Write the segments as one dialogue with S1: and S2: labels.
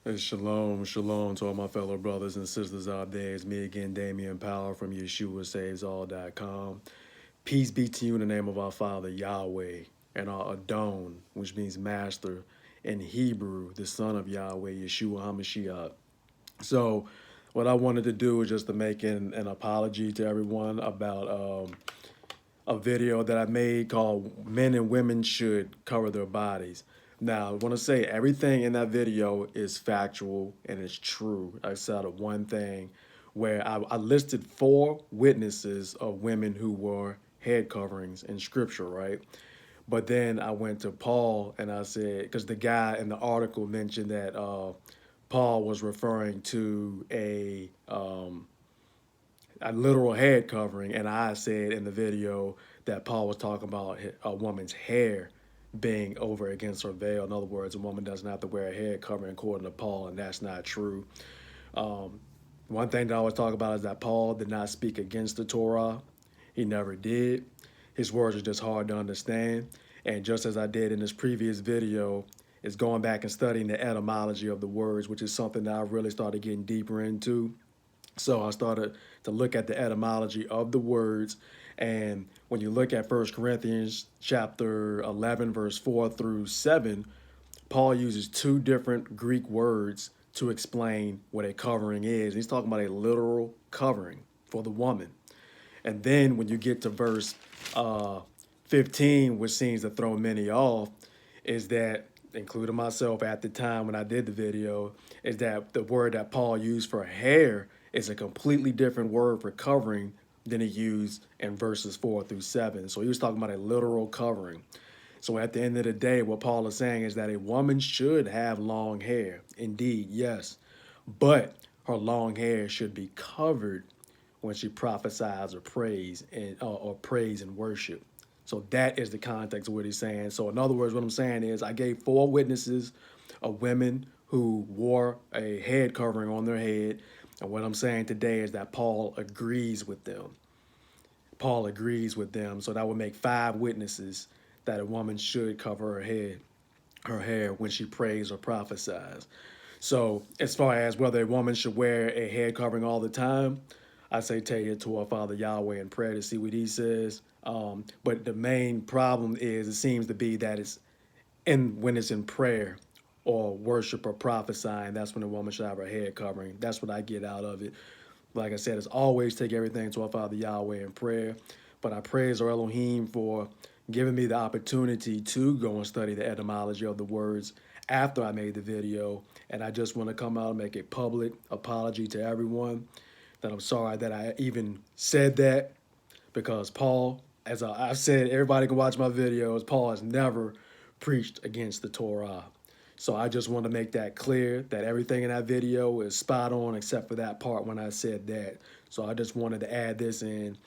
S1: Hey, shalom, shalom to all my fellow brothers and sisters out there. It's me again, Damian Power from YeshuaSavesAll.com. Peace be to you in the name of our Father, Yahweh, and our Adon, which means master in Hebrew, the son of Yahweh, Yeshua HaMashiach. So, what I wanted to do is just to make an apology to everyone about a video that I made called Men and Women Should Cover Their Bodies. Now, I want to say everything in that video is factual and it's true, except of one thing where I listed 4 witnesses of women who wore head coverings in scripture, right? But then I went to Paul and I said, because the guy in the article mentioned that Paul was referring to a literal head covering, and I said in the video that Paul was talking about a woman's hair being over against her veil. In other words, a woman doesn't have to wear a head covering according to Paul, and that's not true. Um, One thing that I always talk about is that Paul did not speak against the Torah. He never did. His words are just hard to understand. And just as I did in this previous video, is going back and studying the etymology of the words, which is something that I really started getting deeper into. So I started to look at the etymology of the words. And when you look at First Corinthians chapter 11, verse 4 through 7, Paul uses 2 different Greek words to explain what a covering is. He's talking about a literal covering for the woman. And then when you get to verse uh, 15, which seems to throw many off, is that, including myself at the time when I did the video, is that the word that Paul used for hair is a completely different word for covering than he used in verses 4 through 7. So he was talking about a literal covering. So at the end of the day, what Paul is saying is that a woman should have long hair. Indeed, yes. But her long hair should be covered when she prophesies or prays or prays and worship. So that is the context of what he's saying. So in other words, what I'm saying is I gave 4 witnesses of women who wore a head covering on their head. And what I'm saying today is that Paul agrees with them. Paul agrees with them. So that would make 5 witnesses that a woman should cover her hair when she prays or prophesies. So as far as whether a woman should wear a head covering all the time, I say take it to our Father Yahweh in prayer to see what he says. But the main problem is it seems to be that it's when it's in prayer or worship or prophesying, that's when a woman should have her head covering. That's what I get out of it. Like I said, it's always take everything to our Father Yahweh in prayer. But I praise our Elohim for giving me the opportunity to go and study the etymology of the words after I made the video. And I just want to come out and make a public apology to everyone that I'm sorry that I even said that, because Paul, as I've said, everybody can watch my videos, Paul has never preached against the Torah. So I just want to make that clear that everything in that video is spot on except for that part when I said that. So I just wanted to add this in.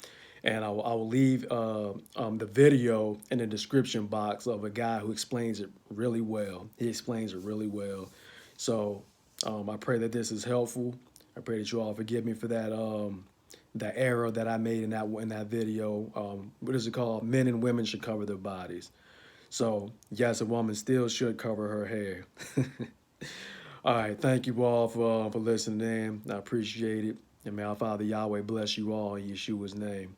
S1: And I will leave the video in the description box of a guy who explains it really well. He explains it really well. So I pray that this is helpful. I pray that you all forgive me for that error that I made in that video. What is it called? Men and women should cover their bodies. So yes, a woman still should cover her hair. All right, thank you all for listening in. I appreciate it. And may our Father Yahweh bless you all in Yeshua's name.